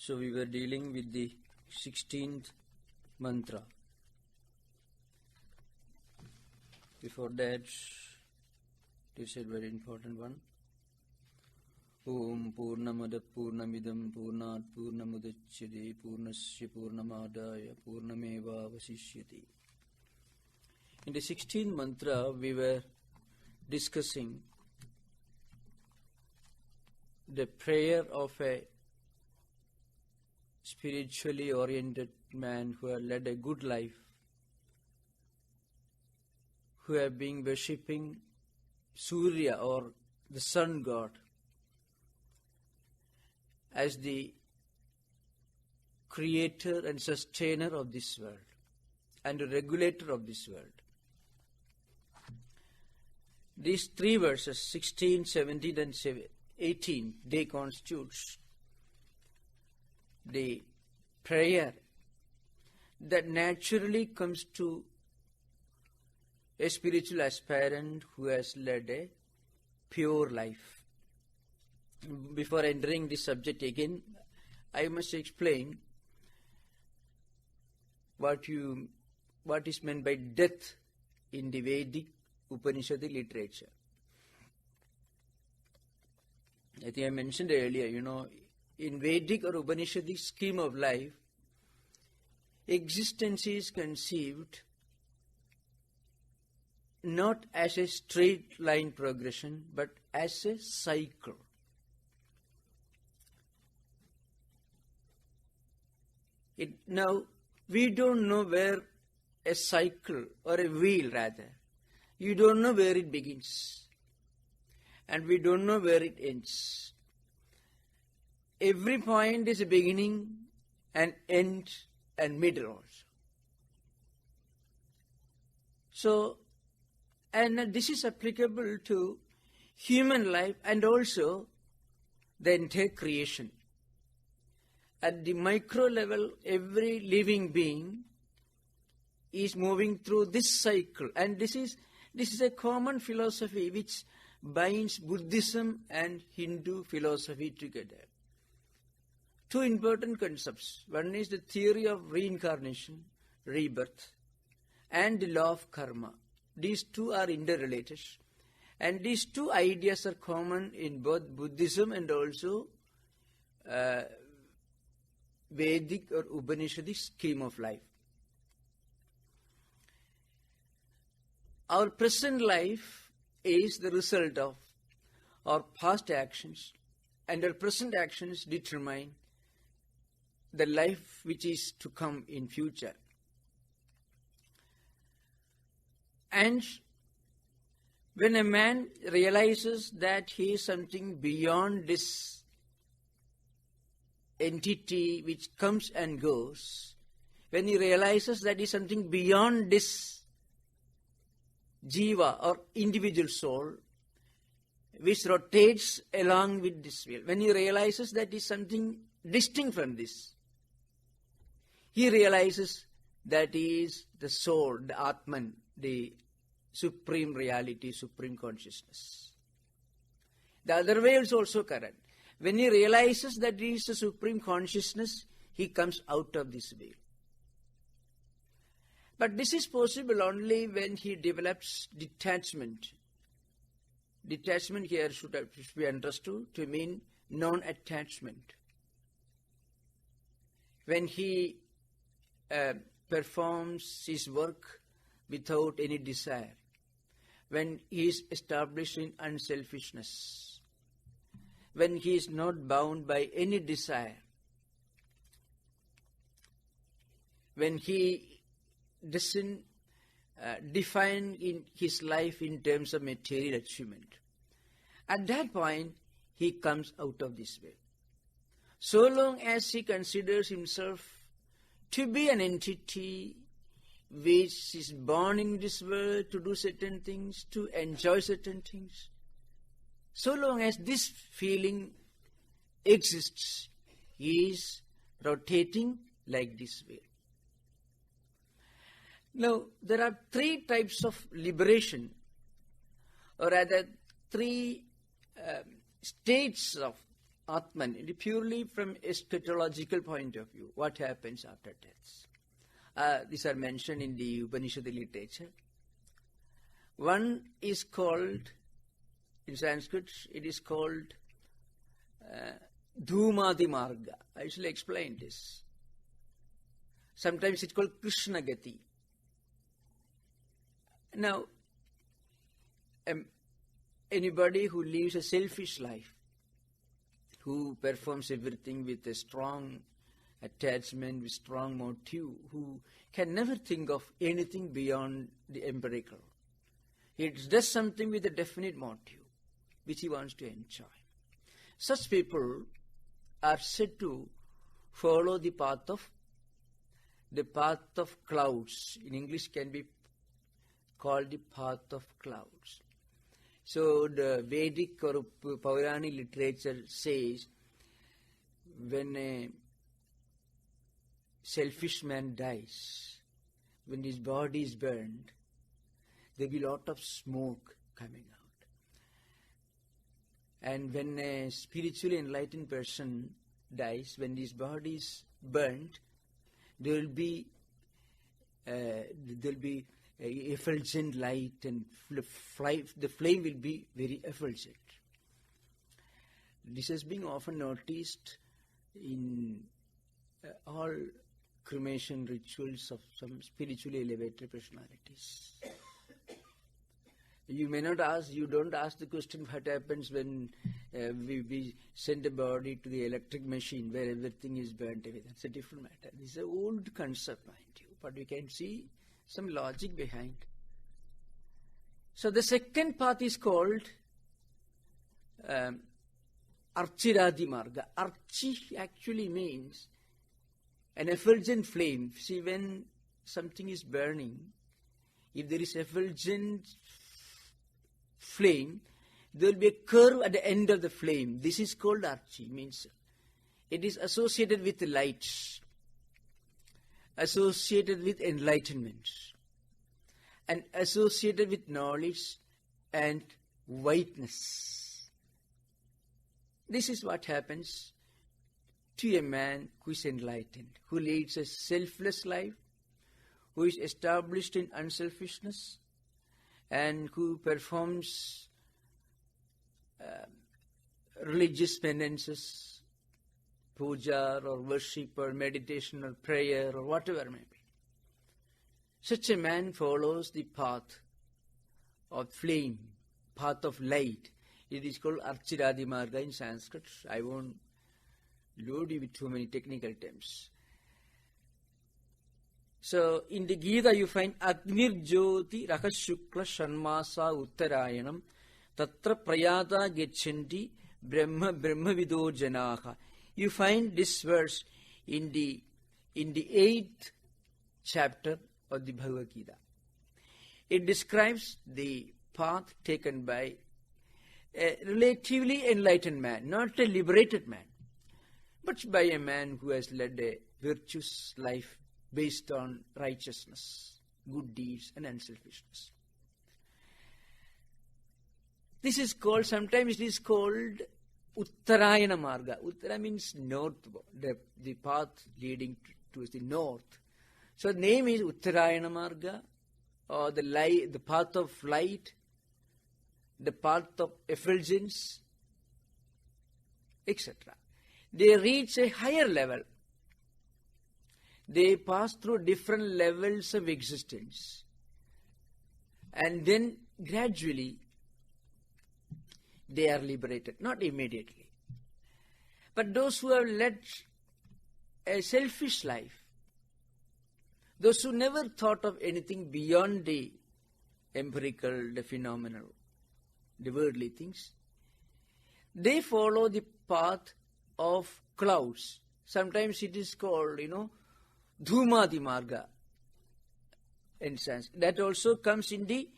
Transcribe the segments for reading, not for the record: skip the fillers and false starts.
So we were dealing with the 16th mantra. Before that, it is a very important one. Om Purnamada Purnamidam Purnat Purnamudachyate Purnasya Purnamadaya Purnameva Vasishyati. In the 16th mantra, we were discussing the prayer of a spiritually oriented man who had led a good life, who have been worshipping Surya or the sun god as the creator and sustainer of this world and the regulator of this world. These three verses, 16, 17 and 18, they constitute the prayer that naturally comes to a spiritual aspirant who has led a pure life. Before entering this subject again, I must explain what is meant by death in the Vedic Upanishad literature. I think I mentioned earlier, in Vedic or Upanishadic scheme of life, existence is conceived not as a straight line progression, but as a cycle. Now, we don't know where a cycle, or a wheel rather, you don't know where it begins, and we don't know where it ends. Every point is a beginning and end and middle also. So, and this is applicable to human life and also the entire creation. At the micro level, every living being is moving through this cycle, and this is a common philosophy which binds Buddhism and Hindu philosophy together. Two important concepts. One is the theory of reincarnation, rebirth, and the law of karma. These two are interrelated, and these two ideas are common in both Buddhism and also Vedic or Upanishadic scheme of life. Our present life is the result of our past actions, and our present actions determine the life which is to come in future. And when a man realizes that he is something beyond this entity which comes and goes, when he realizes that he is something beyond this jiva or individual soul which rotates along with this wheel, when he realizes that he is something distinct from this, he realizes that he is the soul, the Atman, the supreme reality, supreme consciousness. The other way is also correct. When he realizes that he is the supreme consciousness, he comes out of this veil. But this is possible only when he develops detachment. Detachment here should be understood to mean non-attachment. When he performs his work without any desire, when he is established in unselfishness, when he is not bound by any desire, when he doesn't define in his life in terms of material achievement, at that point he comes out of this way. So long as he considers himself to be an entity which is born in this world to do certain things, to enjoy certain things, so long as this feeling exists, he is rotating like this way. Now, there are three types of liberation, or rather three states of Atman, purely from eschatological point of view, what happens after death. These are mentioned in the Upanishad literature. One is called, in Sanskrit, it is called Dhumadi Marga. I shall explain this. Sometimes it's called Krishna Gati. Now, anybody who lives a selfish life, who performs everything with a strong attachment, with strong motive, who can never think of anything beyond the empirical. He does something with a definite motive, which he wants to enjoy. Such people are said to follow the path of clouds. In English can be called the path of clouds. So the Vedic or Paurani literature says when a selfish man dies, when his body is burned, there will be a lot of smoke coming out. And when a spiritually enlightened person dies, when his body is burnt, there will be effulgent light, and the flame will be very effulgent. This has been often noticed in all cremation rituals of some spiritually elevated personalities. You don't ask the question what happens when we send a body to the electric machine where everything is burnt away. That's a different matter. This is an old concept, mind you, but we can see some logic behind. So the second path is called Archiradi Marga. Archi actually means an effulgent flame. See, when something is burning, if there is effulgent flame, there will be a curve at the end of the flame. This is called Archi, means it is associated with light, associated with enlightenment, and associated with knowledge and whiteness. This is what happens to a man who is enlightened, who leads a selfless life, who is established in unselfishness, and who performs religious penances, puja or worship or meditation or prayer or whatever may be. Such a man follows the path of flame, path of light. It is called Archiradi Marga in Sanskrit. I won't load you with too many technical terms. So in the Gita you find Agnir Jyoti Rakashukla Shanmasa Uttarayanam Tatra Prayata Gechanti Brahma Vido Janaha. You find this verse in the 8th chapter of the Bhagavad Gita. It describes the path taken by a relatively enlightened man, not a liberated man, but by a man who has led a virtuous life based on righteousness, good deeds, and unselfishness. This is called, sometimes it is called Uttarayana Marga. Uttara means north, the path leading to the north. So the name is Uttarayana Marga, or the path of light, the path of effulgence, etc. They reach a higher level. They pass through different levels of existence. And then gradually they are liberated, not immediately. But those who have led a selfish life, those who never thought of anything beyond the empirical, the phenomenal, the worldly things, they follow the path of clouds. Sometimes it is called, Dhumadi Marga in sense. That also comes in the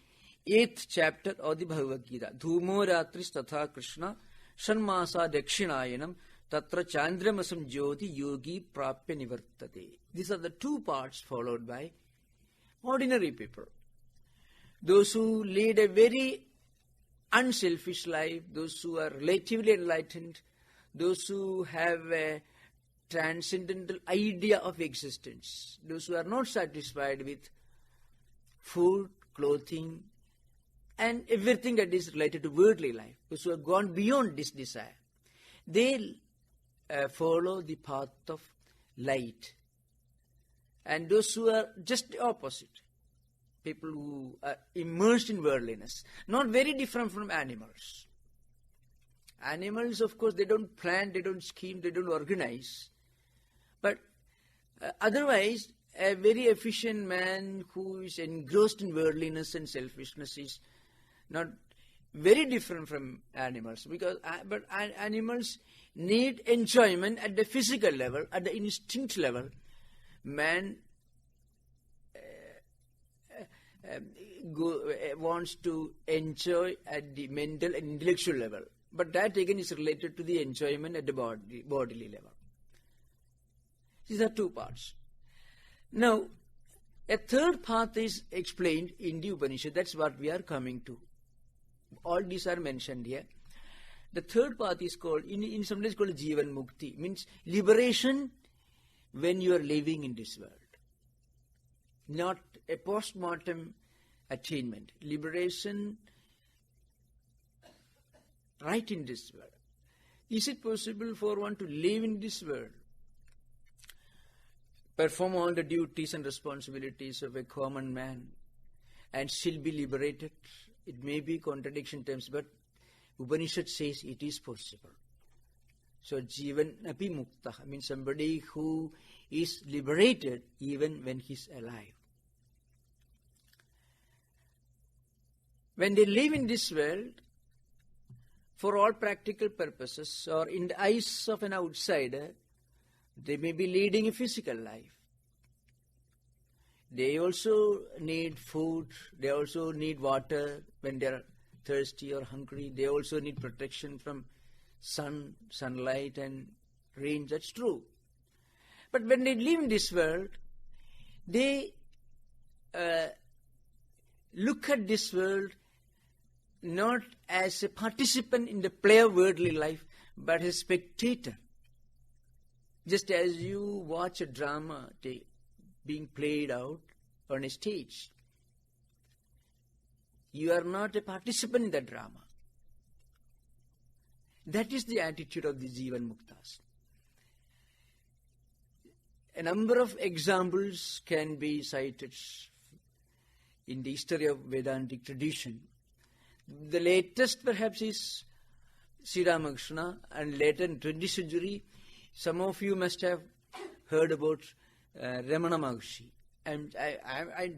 8th chapter of the Bhagavad Gita. Dhumo Ratris Tatha Krishna Shanmasa Dakshinayanam Tatra Chandramasam Jyoti Yogi Prapya Nivartate. These are the two parts followed by ordinary people. Those who lead a very unselfish life, those who are relatively enlightened, those who have a transcendental idea of existence, those who are not satisfied with food, clothing, and everything that is related to worldly life, those who have gone beyond this desire, they follow the path of light. And those who are just the opposite, people who are immersed in worldliness, not very different from animals. Animals, of course, they don't plan, they don't scheme, they don't organize. But otherwise, a very efficient man who is engrossed in worldliness and selfishness is not very different from animals, because but animals need enjoyment at the physical level, at the instinct level. Man wants to enjoy at the mental and intellectual level, but that again is related to the enjoyment at the bodily level. These are two parts. Now, a third path is explained in the Upanishad. That's what we are coming to. All these are mentioned here. The third path is called, in some place called Jivan Mukti, means liberation when you are living in this world. Not a post-mortem attainment. Liberation right in this world. Is it possible for one to live in this world, perform all the duties and responsibilities of a common man, and still be liberated? It may be contradiction terms, but Upanishad says it is possible. So Jivan api mukta means somebody who is liberated even when he is alive. When they live in this world, for all practical purposes, or in the eyes of an outsider, they may be leading a physical life. They also need food, they also need water when they are thirsty or hungry. They also need protection from sunlight and rain, that's true. But when they live in this world, they look at this world not as a participant in the play of worldly life, but as a spectator. Just as you watch a drama being played out on a stage, you are not a participant in the drama. That is the attitude of the Jivan Muktas. A number of examples can be cited in the history of Vedantic tradition. The latest perhaps is Sri Ramakrishna, and later in 20th century, some of you must have heard about Ramana Maharshi. And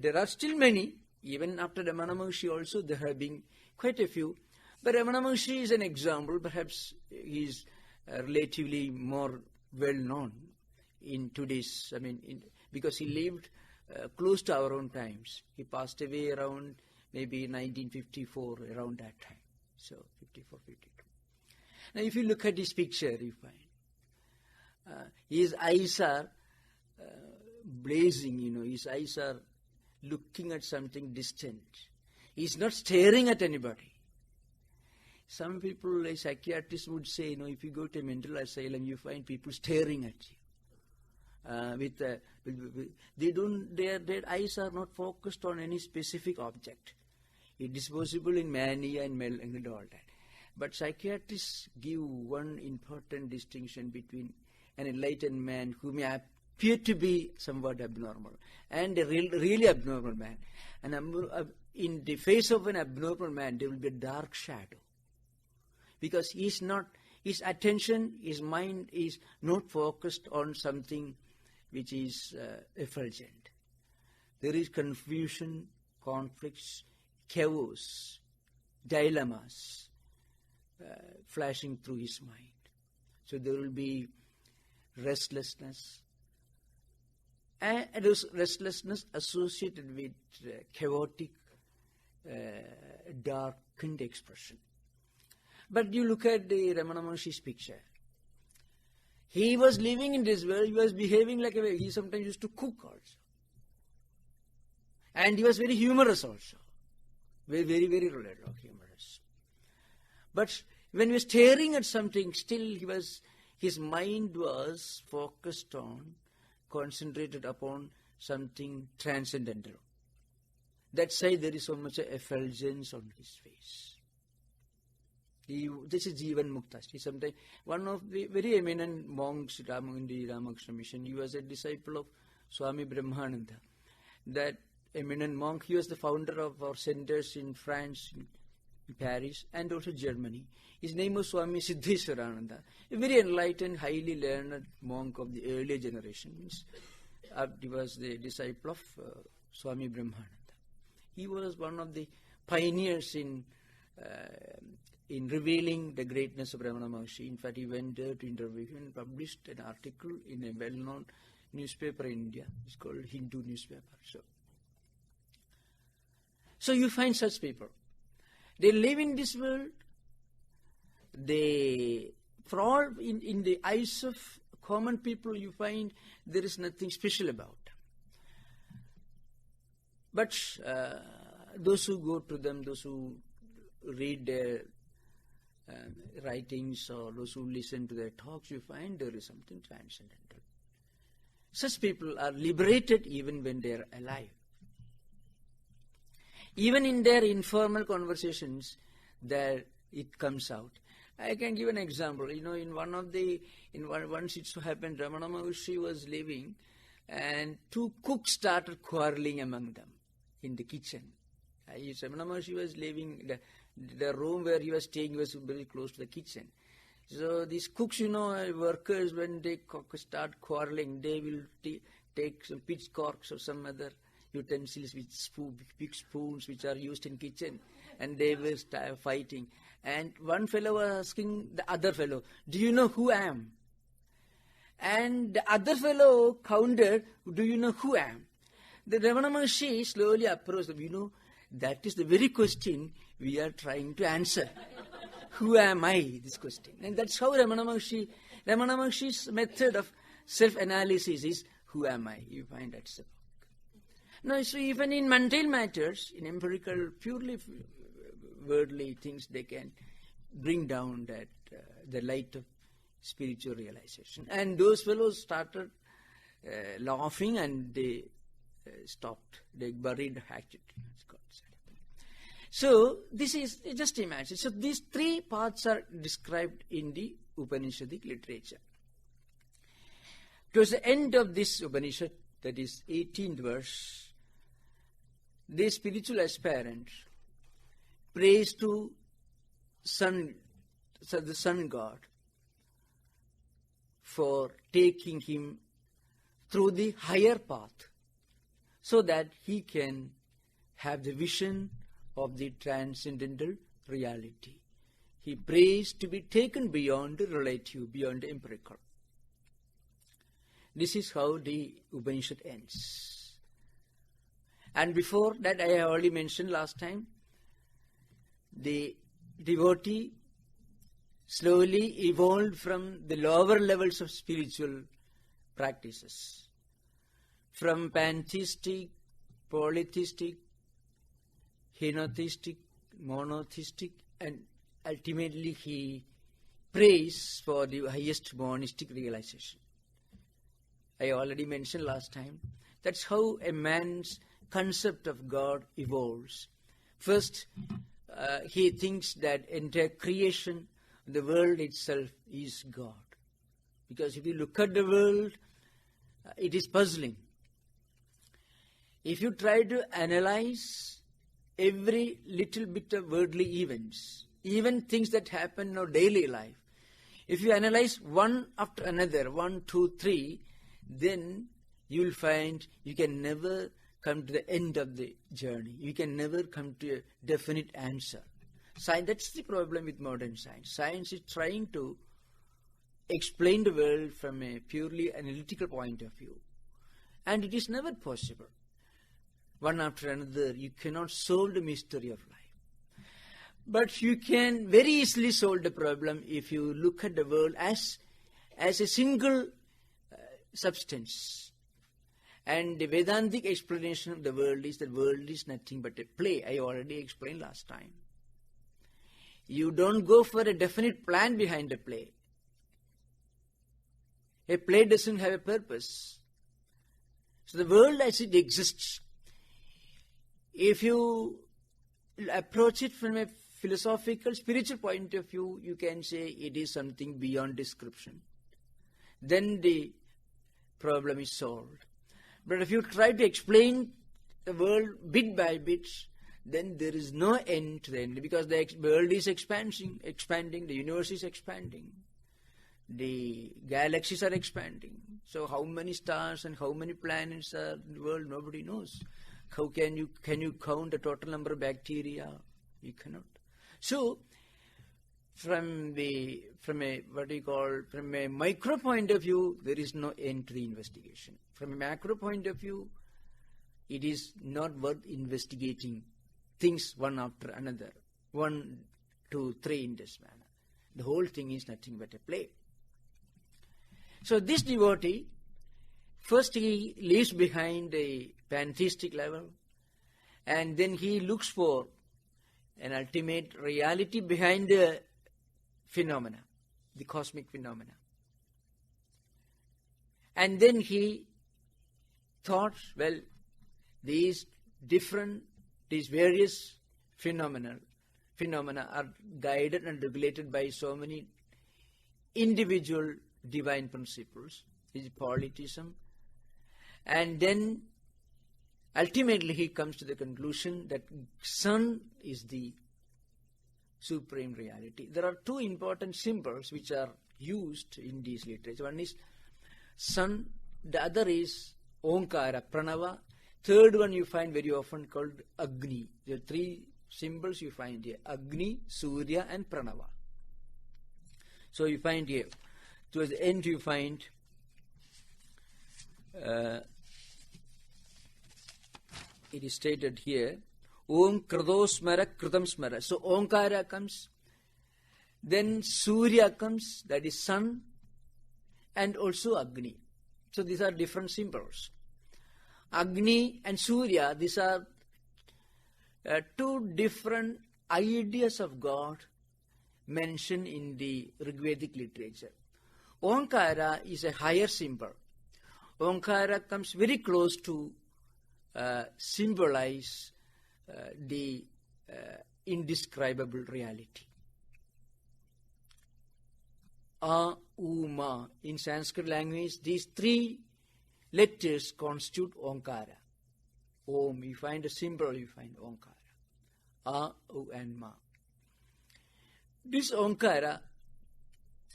there are still many, even after Ramana Maharshi also there have been quite a few. But Ramana Maharshi is an example, perhaps he is relatively more well known in today's, because he lived close to our own times. He passed away around maybe 1954, around that time. So 54, 52. Now if you look at this picture, you find his eyes are blazing, his eyes are looking at something distant. He's not staring at anybody. Some people, like psychiatrists would say, if you go to a mental asylum, you find people staring at you. Their eyes are not focused on any specific object. It is possible in mania and all that. But psychiatrists give one important distinction between an enlightened man who may appear to be somewhat abnormal and a really abnormal man. And in the face of an abnormal man, there will be a dark shadow. Because his attention, his mind is not focused on something which is effulgent. There is confusion, conflicts, chaos, dilemmas flashing through his mind. So there will be restlessness, and those restlessness associated with chaotic, darkened expression. But you look at the Ramana Maharshi's picture. He was living in this world, he was behaving like he sometimes used to cook also. And he was very humorous also. Very, very, very humorous. But when he was staring at something, still he was His mind was focused on, concentrated upon something transcendental. That's why there is so much effulgence on his face. This is Jivan Mukta. Sometimes one of the very eminent monks in the Ramakrishna mission, he was a disciple of Swami Brahmananda. That eminent monk, he was the founder of our centers in France, in Paris, and also Germany. His name was Swami Siddheswarananda, a very enlightened, highly learned monk of the earlier generations. He was the disciple of Swami Brahmananda. He was one of the pioneers in revealing the greatness of Ramana Maharshi. In fact, he went there to interview him and published an article in a well-known newspaper in India. It's called Hindu newspaper. So you find such people. They live in this world. They, for all, in the eyes of common people, you find there is nothing special about them. But those who go to them, those who read their writings, or those who listen to their talks, you find there is something transcendental. Such people are liberated even when they are alive. Even in their informal conversations, there it comes out. I can give an example. Once it so happened, Ramana Maharshi was living, and two cooks started quarreling among them in the kitchen. Ramana Maharshi was living, the room where he was staying was very close to the kitchen. So these cooks, workers, when they start quarreling, they will take some pitchforks or some other utensils with big spoons which are used in kitchen, and they will start fighting. And one fellow was asking the other fellow, "Do you know who I am?" And the other fellow countered, "Do you know who I am?" The Ramana Maharshi slowly approached them. That is the very question we are trying to answer. Who am I? This question. And that's how Ramana Maharshi's method of self-analysis is, who am I? You find that's the book. Now, so even in mundane matters, in empirical, purely worldly things, they can bring down that the light of spiritual realization. And those fellows started laughing, and they stopped. They buried the hatchet. So this is, just imagine. So these three paths are described in the Upanishadic literature. Towards the end of this Upanishad, that is 18th verse, the spiritual aspirant prays to the sun god for taking him through the higher path so that he can have the vision of the transcendental reality. He prays to be taken beyond the relative, beyond the empirical. This is how the Upanishad ends. And before that, I have already mentioned last time, the devotee slowly evolved from the lower levels of spiritual practices, from pantheistic, polytheistic, henotheistic, monotheistic, and ultimately he prays for the highest monistic realization. I already mentioned last time, that's how a man's concept of God evolves. First, he thinks that entire creation, the world itself is God. Because if you look at the world, it is puzzling. If you try to analyze every little bit of worldly events, even things that happen in our daily life, if you analyze one after another, 1, 2, 3, then you will find you can never come to the end of the journey. You can never come to a definite answer. That's the problem with modern science. Science is trying to explain the world from a purely analytical point of view. And it is never possible. One after another, you cannot solve the mystery of life. But you can very easily solve the problem if you look at the world as a single substance. And the Vedantic explanation of the world is that world is nothing but a play. I already explained last time. You don't go for a definite plan behind the play. A play doesn't have a purpose. So the world as it exists, if you approach it from a philosophical, spiritual point of view, you can say it is something beyond description. Then the problem is solved. But if you try to explain the world bit by bit, then there is no end to the end, because the world is expanding, the universe is expanding, the galaxies are expanding. So how many stars and how many planets are in the world, nobody knows. How can you count the total number of bacteria? You cannot. So from a micro point of view, there is no end to the investigation. From a macro point of view, it is not worth investigating things one after another, 1, 2, 3 in this manner. The whole thing is nothing but a play. So this devotee, first he leaves behind a pantheistic level, and then he looks for an ultimate reality behind the phenomena, the cosmic phenomena. And then he thought, well, these various phenomena are guided and regulated by so many individual divine principles. This is polytheism. And then ultimately he comes to the conclusion that sun is the supreme reality. There are two important symbols which are used in these literature. One is sun, the other is Omkara, Pranava. Third one you find very often called Agni. There are three symbols you find here: Agni, Surya and Pranava. So you find here, towards the end you find it is stated here, Om Kradosmara Kritam Smara. So Omkara comes, then Surya comes, that is sun, and also Agni. So these are different symbols. Agni and Surya, these are two different ideas of God mentioned in the Rigvedic literature. Omkara is a higher symbol. Omkara comes very close to symbolize the indescribable reality. A, U, Ma. In Sanskrit language, these three letters constitute Omkara. Om, you find a symbol, you find Omkara. A, U and Ma. This Omkara,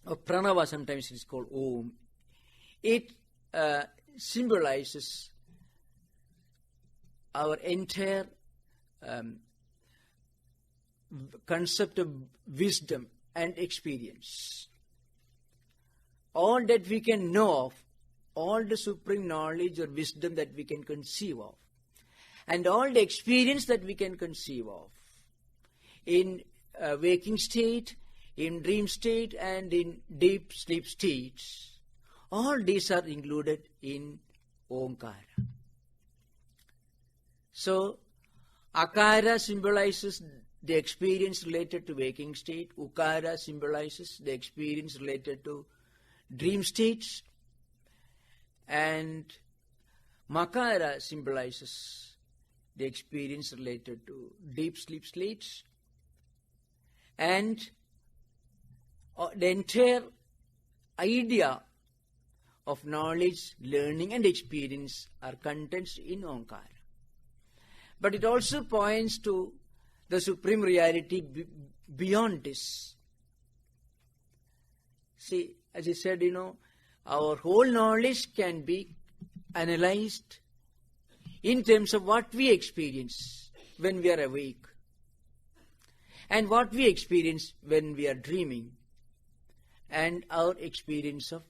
or Pranava sometimes it is called Om, it symbolizes our entire concept of wisdom and experience. All that we can know of, all the supreme knowledge or wisdom that we can conceive of, and all the experience that we can conceive of in waking state, in dream state, and in deep sleep states, all these are included in Omkara. So, Akara symbolizes the experience related to waking state, Ukara symbolizes the experience related to dream states, and Makara symbolizes the experience related to deep sleep states, and the entire idea of knowledge, learning and experience are contents in Omkara. But it also points to the supreme reality beyond this. See, as I said, our whole knowledge can be analyzed in terms of what we experience when we are awake, and what we experience when we are dreaming, and our experience of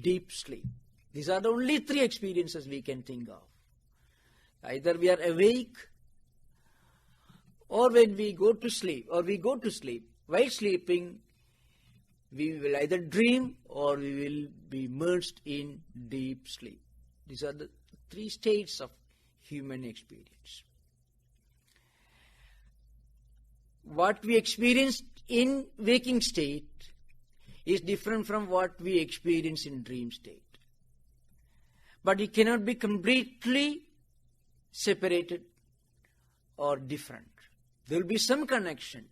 deep sleep. These are the only three experiences we can think of. Either we are awake, or when we go to sleep, or we go to sleep. While sleeping, we will either dream or we will be immersed in deep sleep. These are the three states of human experience. What we experience in waking state is different from what we experience in dream state. But it cannot be completely separated or different. There will be some connection.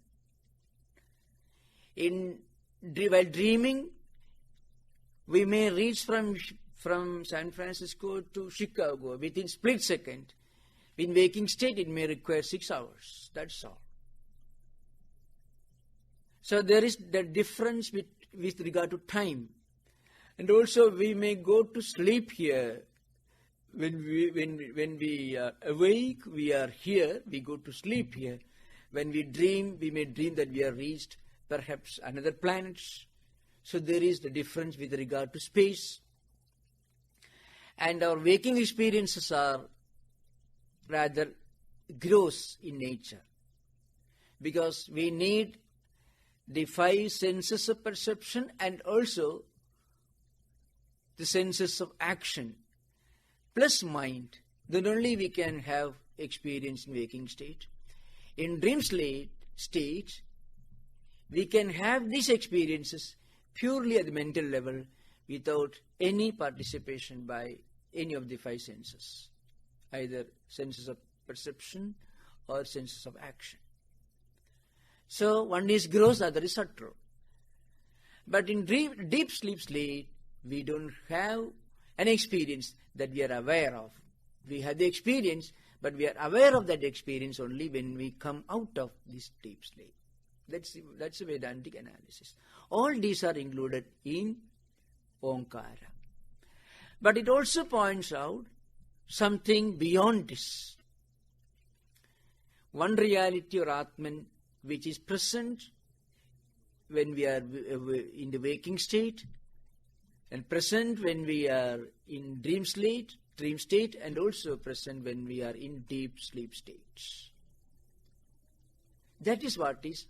While dreaming, we may reach from San Francisco to Chicago within split second. In waking state, it may require 6 hours. That's all. So there is the difference with regard to time. And also we may go to sleep here. When we are awake, we are here, we go to sleep here. When we dream, we may dream that we have reached perhaps another planet. So there is the difference with regard to space. And our waking experiences are rather gross in nature, because we need the 5 senses of perception and also the senses of action plus mind. Then only we can have experience in waking state. In dream state, we can have these experiences purely at the mental level without any participation by any of the 5 senses, either senses of perception or senses of action. So one is gross, other is subtle. But in deep sleep state, we don't have an experience that we are aware of. We have the experience, but we are aware of that experience only when we come out of this deep sleep. That's a Vedantic analysis. All these are included in Omkara. But it also points out something beyond this. One reality or Atman which is present when we are in the waking state, and present when we are in dream state, and also present when we are in deep sleep states. That is what is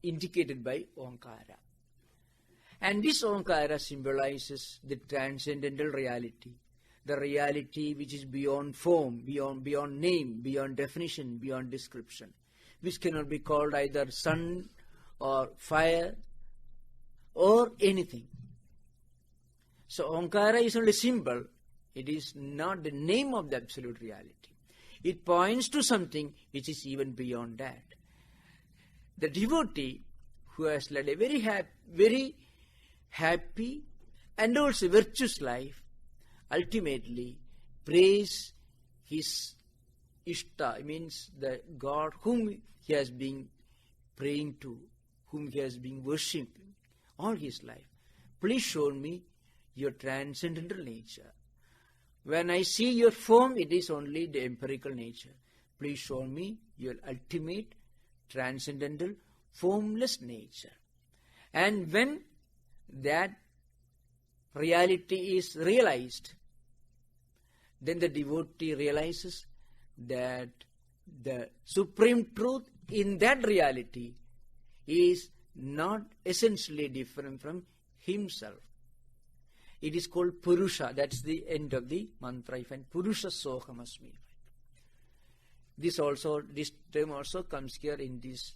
indicated by Omkara. And this Omkara symbolizes the transcendental reality, the reality which is beyond form, beyond name, beyond definition, beyond description, which cannot be called either sun or fire or anything. So Omkara is only a symbol. It is not the name of the absolute reality. It points to something which is even beyond that. The devotee who has led a very happy and also virtuous life ultimately prays his Ishta, means the God whom he has been praying to, whom he has been worshipping all his life. Please show me your transcendental nature. When I see your form, it is only the empirical nature. Please show me your ultimate, transcendental, formless nature. And when that reality is realized, then the devotee realizes that the supreme truth in that reality is not essentially different from himself. It is called Purusha. That's the end of the mantra. You find Purusha Sohamasmi. This term also comes here in this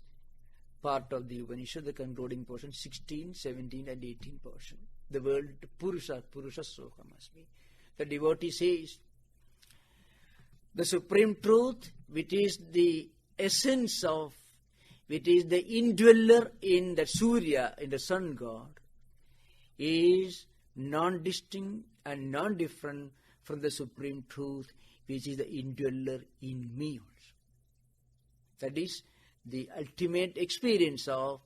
part of the Upanishad, the concluding portion, 16, 17 and 18 portion. The word Purusha Sohamasmi. The devotee says, the supreme truth, which is the essence of, which is the indweller in the Surya, in the sun god, is non-distinct and non-different from the supreme truth, which is the indweller in me also. That is the ultimate experience of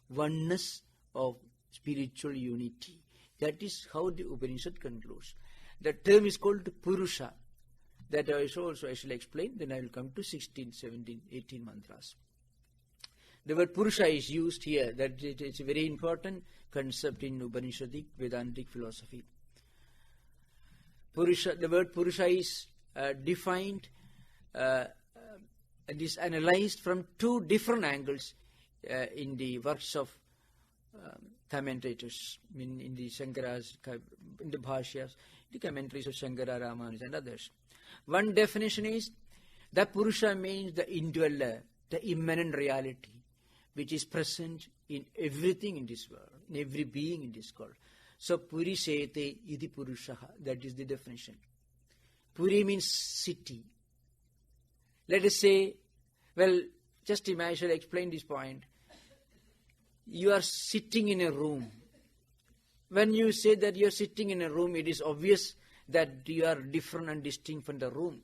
oneness, of spiritual unity. That is how the Upanishad concludes. The term is called Purusha. That I shall explain. Then I will come to 16, 17, 18 mantras. The word Purusha is used here. That it's a very important concept in Upanishadic Vedantic philosophy. Purusha, the word Purusha is defined and is analyzed from 2 different angles in the works of commentators, in the Shankaras, in the Bhashyas, the commentaries of Shankara, Ramanuja and others. One definition is that Purusha means the indweller, the immanent reality, which is present in everything in this world. in every being it is called. So Purisete iti Purushaha, that is the definition. Puri means city. Let us say, well, just imagine, I'll explain this point. You are sitting in a room. When you say that you are sitting in a room, it is obvious that you are different and distinct from the room.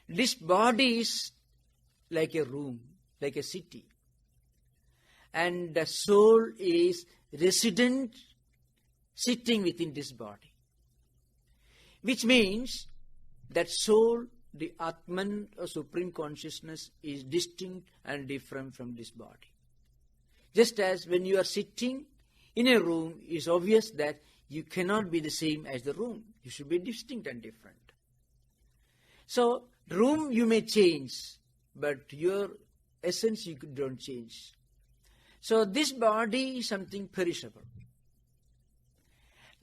This body is like a room, like a city. And the soul is resident sitting within this body. Which means that soul, the Atman or Supreme Consciousness, is distinct and different from this body. Just as when you are sitting in a room, it is obvious that you cannot be the same as the room. You should be distinct and different. So, room you may change, but your essence you don't change. So, this body is something perishable.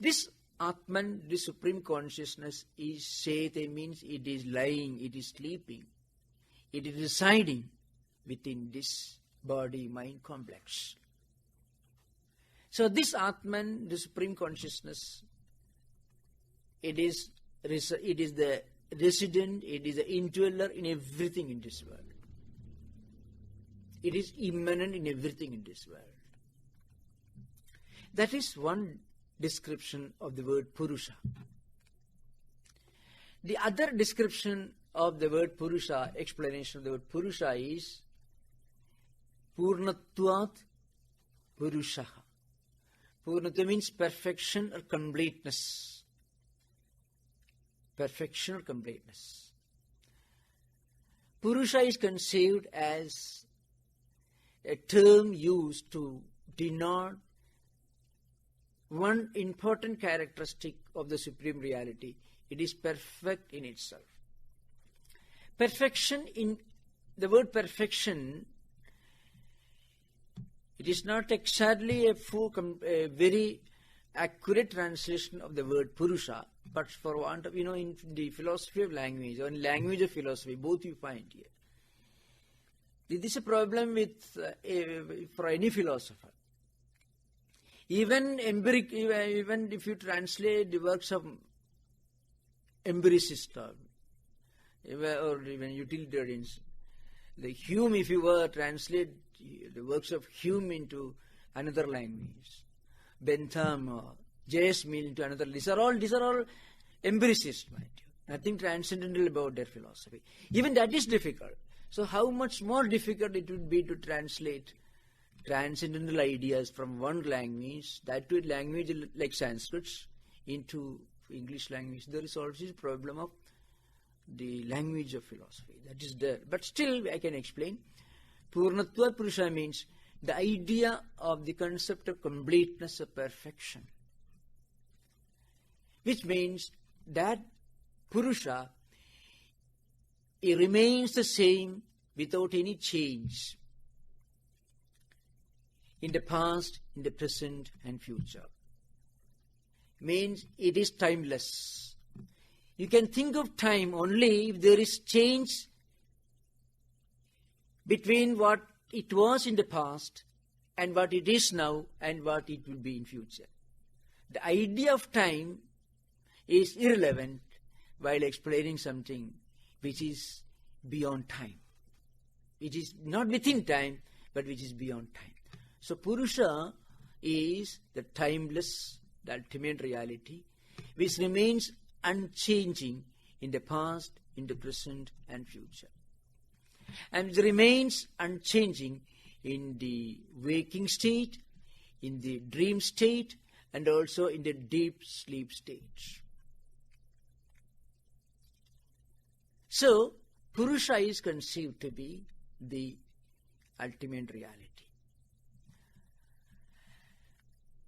This Atman, the Supreme Consciousness, is Sete, means it is lying, it is sleeping. It is residing within this body-mind complex. So this Atman, the Supreme Consciousness, it is the resident, it is the indweller in everything in this world. It is immanent in everything in this world. That is one description of the word Purusha. The other description of the word Purusha, explanation of the word Purusha, is Purnatvat Purushaha. Purnatva means perfection or completeness. Perfection or completeness. Purusha is conceived as a term used to denote one important characteristic of the Supreme Reality. It is perfect in itself. Perfection, in the word perfection, it is not exactly a very accurate translation of the word Purusha, but for want of, in the philosophy of language, or in language of philosophy, both you find here. This is a problem with for any philosopher. Even if you translate the works of empiricists or even utilitarians, like Hume, if you were translate the works of Hume into another language, Bentham or J.S. Mill into another, these are all empiricists, mind you. Nothing transcendental about their philosophy. Even that is difficult. So how much more difficult it would be to translate transcendental ideas from one language, that to a language like Sanskrit, into English language. There is also a problem of the language of philosophy. That is there. But still I can explain. Purnatva Purusha means the idea of the concept of completeness, of perfection. Which means that Purusha, it remains the same without any change in the past, in the present and future. Means it is timeless. You can think of time only if there is change between what it was in the past and what it is now and what it will be in future. The idea of time is irrelevant while explaining something which is beyond time. It is not within time, but which is beyond time. So Purusha is the timeless, the ultimate reality, which remains unchanging in the past, in the present and future. And it remains unchanging in the waking state, in the dream state, and also in the deep sleep state. So, Purusha is conceived to be the ultimate reality.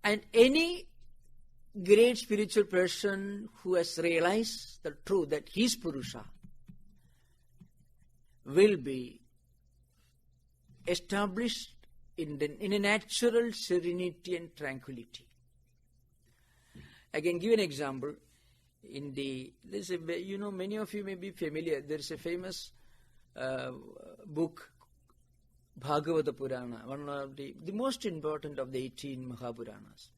And any great spiritual person who has realized the truth that he is Purusha will be established in a natural serenity and tranquility. I can give an example. Many of you may be familiar. There is a famous book Bhagavata Purana, one of the most important of the 18 Mahapuranas.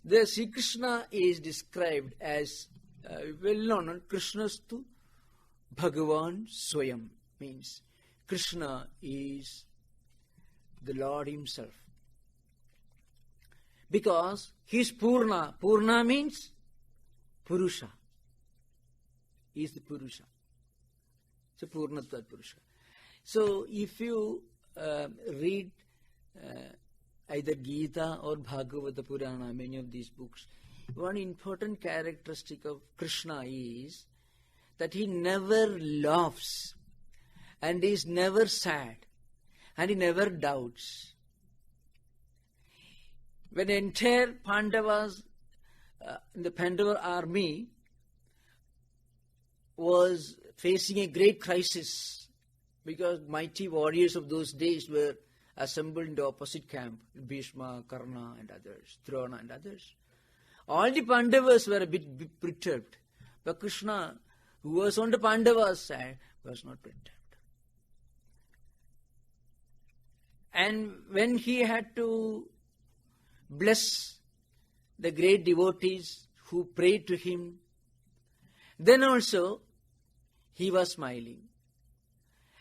The Sri Krishna is described as well known, Krishnastu Bhagavan Swayam, means Krishna is the Lord himself. Because he is Purna. Purna means Purusha. He is the Purusha. So Purnatvat Purusha. So if you read either Gita or Bhagavata Purana, many of these books, one important characteristic of Krishna is that he never laughs and he is never sad and he never doubts. When the entire Pandavas, the Pandava army was facing a great crisis because mighty warriors of those days were assembled in the opposite camp, Bhishma, Karna and others, Drona and others. All the Pandavas were a bit perturbed, but Krishna, who was on the Pandavas' side, was not perturbed. And when he had to bless the great devotees who prayed to him, then also he was smiling.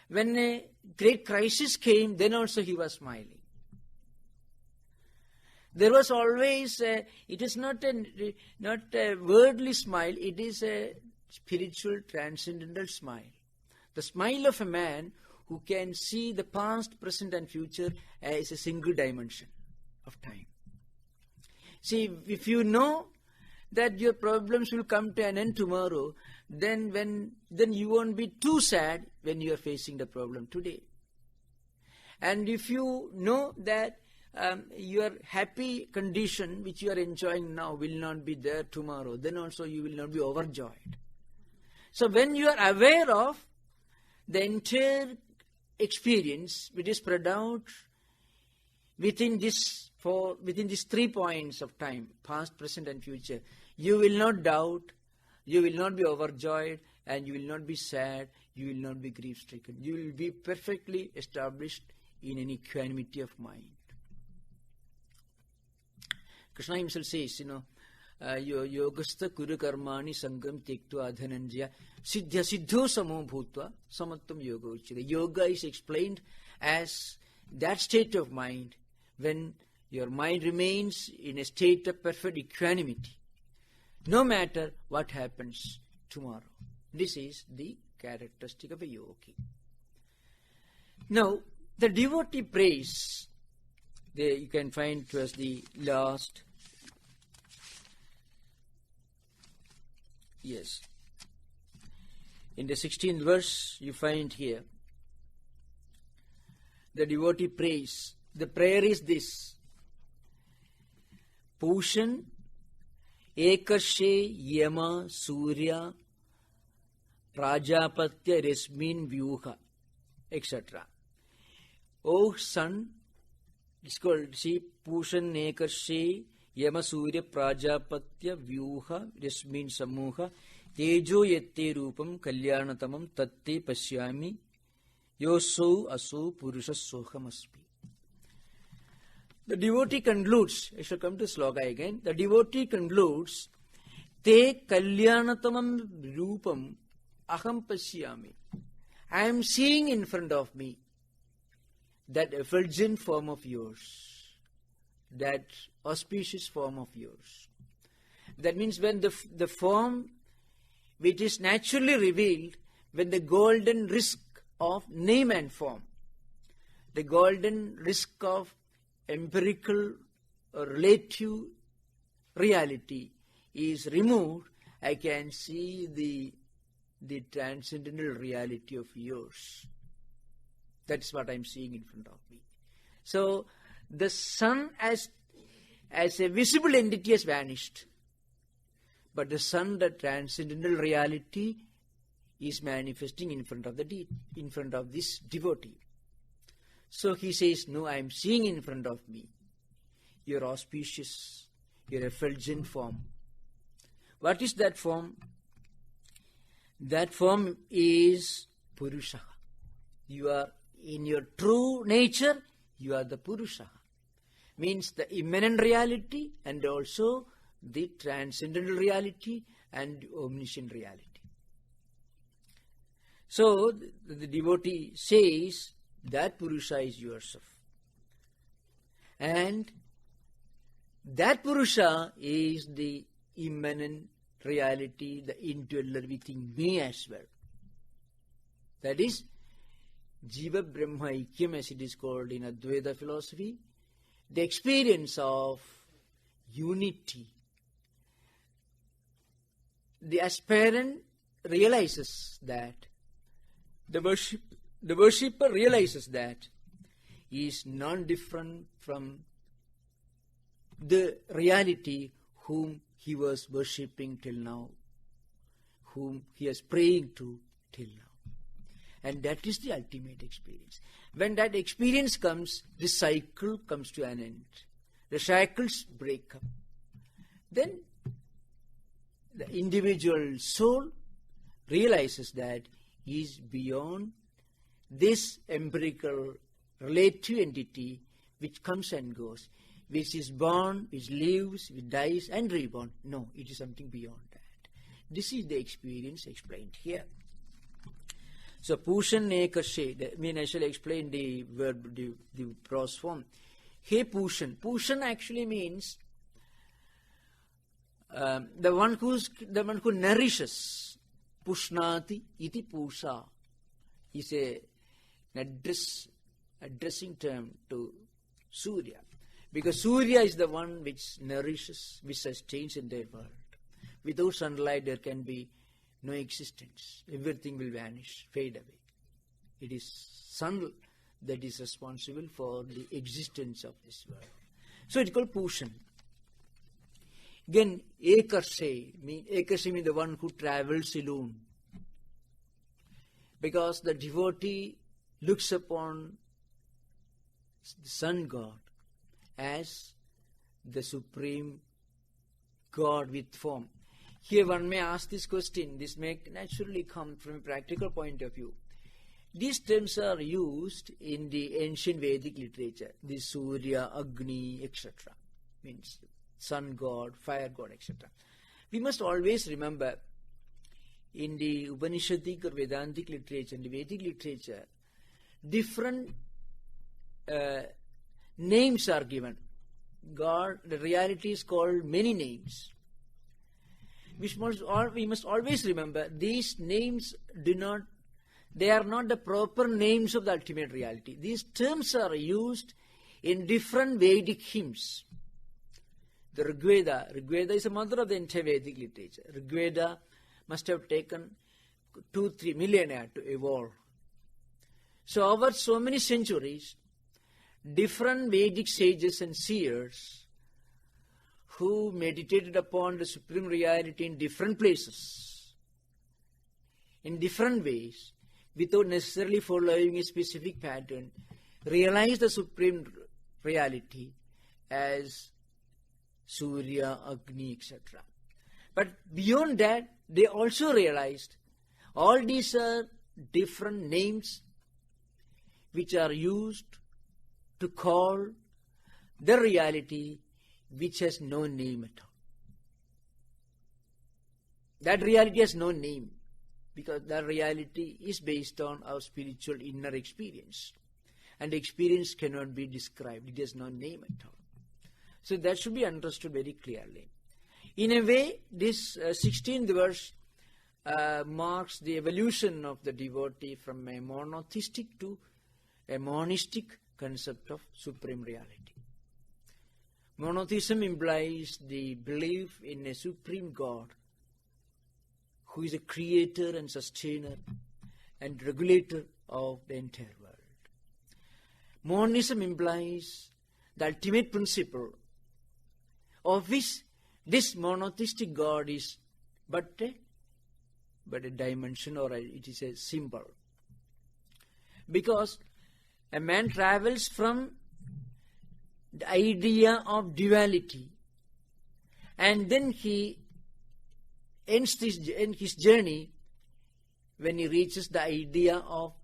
When a great crisis came, then also he was smiling. There was always it is not a worldly smile, it is a spiritual transcendental smile. The smile of a man who can see the past, present and future as a single dimension of time. See, if you know that your problems will come to an end tomorrow, then you won't be too sad when you are facing the problem today. And if you know that your happy condition which you are enjoying now will not be there tomorrow, then also you will not be overjoyed. So when you are aware of the entire experience which is spread out within these 3 points of time, past, present and future, you will not doubt, you will not be overjoyed, and you will not be sad, you will not be grief-stricken. You will be perfectly established in an equanimity of mind. Krishna himself says, yogastha kuru karmani sangam tektva adhananjaya siddhya siddho samo bhutva samattam yoga uchyate. Yoga is explained as that state of mind when your mind remains in a state of perfect equanimity, no matter what happens tomorrow. This is the characteristic of a yogi. Now, the devotee prays, you can find towards the last, yes, in the 16th verse you find here, the devotee prays. The prayer is this: Pushan Ekarshe Yama Surya Prajapatya Resmin Vyuha, etc. O sun, it's called, see, Pushan Ekarshe Yama Surya Prajapatya Vyuha Resmin Samuha Tejo Yette Rupam Kalyanatamam Tatte Pasyami Yoso Aso Purusha Sohamasmi. The devotee concludes, I shall come to sloka again. The devotee concludes, Te Kalyanatamam Rupam Aham Pasyami. I am seeing in front of me that effulgent form of yours, that auspicious form of yours. That means when the form which is naturally revealed, when the golden risk of name and form, the golden risk of empirical or relative reality is removed, I can see the transcendental reality of yours. That's what I'm seeing in front of me. So the sun as a visible entity has vanished, but the sun, the transcendental reality, is manifesting in front of this devotee. So he says, no, I am seeing in front of me your auspicious, your effulgent form. What is that form? That form is Purusha. You are in your true nature, you are the Purusha. Means the immanent reality and also the transcendental reality and omniscient reality. So the devotee says that Purusha is yourself. And that Purusha is the immanent reality, the indweller within me as well. That is Jiva Brahma Aikyam, as it is called in Advaita philosophy, the experience of unity. The aspirant realizes that, the worshipper realizes that he is non-different from the reality whom he was worshipping till now, whom he is praying to till now. And that is the ultimate experience. When that experience comes, the cycle comes to an end. The shackles break up. Then the individual soul realizes that he is beyond this empirical relative entity which comes and goes, which is born, which lives, which dies and reborn. No, it is something beyond that. This is the experience explained here. So Pushan Ekarshe, I shall explain the verb, the prose form. Hey Pushan. Pushan actually means the one who nourishes. Pushnati iti Pusha is an addressing term to Surya. Because Surya is the one which nourishes, which sustains in their world. Without sunlight there can be no existence. Everything will vanish, fade away. It is sun that is responsible for the existence of this world. So it's called Pushan. Again, Ekarshe means the one who travels alone. Because the devotee looks upon the sun god as the supreme God with form. Here one may ask this question, this may naturally come from a practical point of view. These terms are used in the ancient Vedic literature, the Surya, Agni, etc. Means sun god, fire god, etc. We must always remember in the Upanishadic or Vedantic literature, in the Vedic literature, different names are given. God, the reality is called many names. We must always remember these names they are not the proper names of the ultimate reality. These terms are used in different Vedic hymns. The Rigveda is the mother of the entire Vedic literature. Rigveda must have taken 2-3 millennia to evolve. So over so many centuries, different Vedic sages and seers who meditated upon the supreme reality in different places, in different ways, without necessarily following a specific pattern, realized the supreme reality as Surya, Agni, etc. But beyond that, they also realized all these are different names which are used to call the reality which has no name at all. That reality has no name because that reality is based on our spiritual inner experience. And experience cannot be described. It has no name at all. So that should be understood very clearly. In a way, this 16th verse marks the evolution of the devotee from a monotheistic to a monistic concept of supreme reality. Monotheism implies the belief in a supreme God who is a creator and sustainer and regulator of the entire world. Monism implies the ultimate principle of which this monotheistic God is but a dimension, or it is a symbol. Because a man travels from the idea of duality and then he ends his journey when he reaches the idea of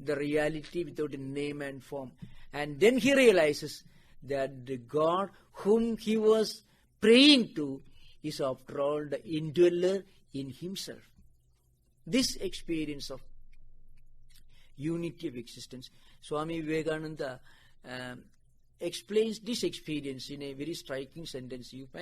the reality without a name and form. And then he realizes that the God whom he was praying to is after all the indweller in himself. This experience of unity of existence, Swami Vivekananda explains this experience in a very striking sentence. You find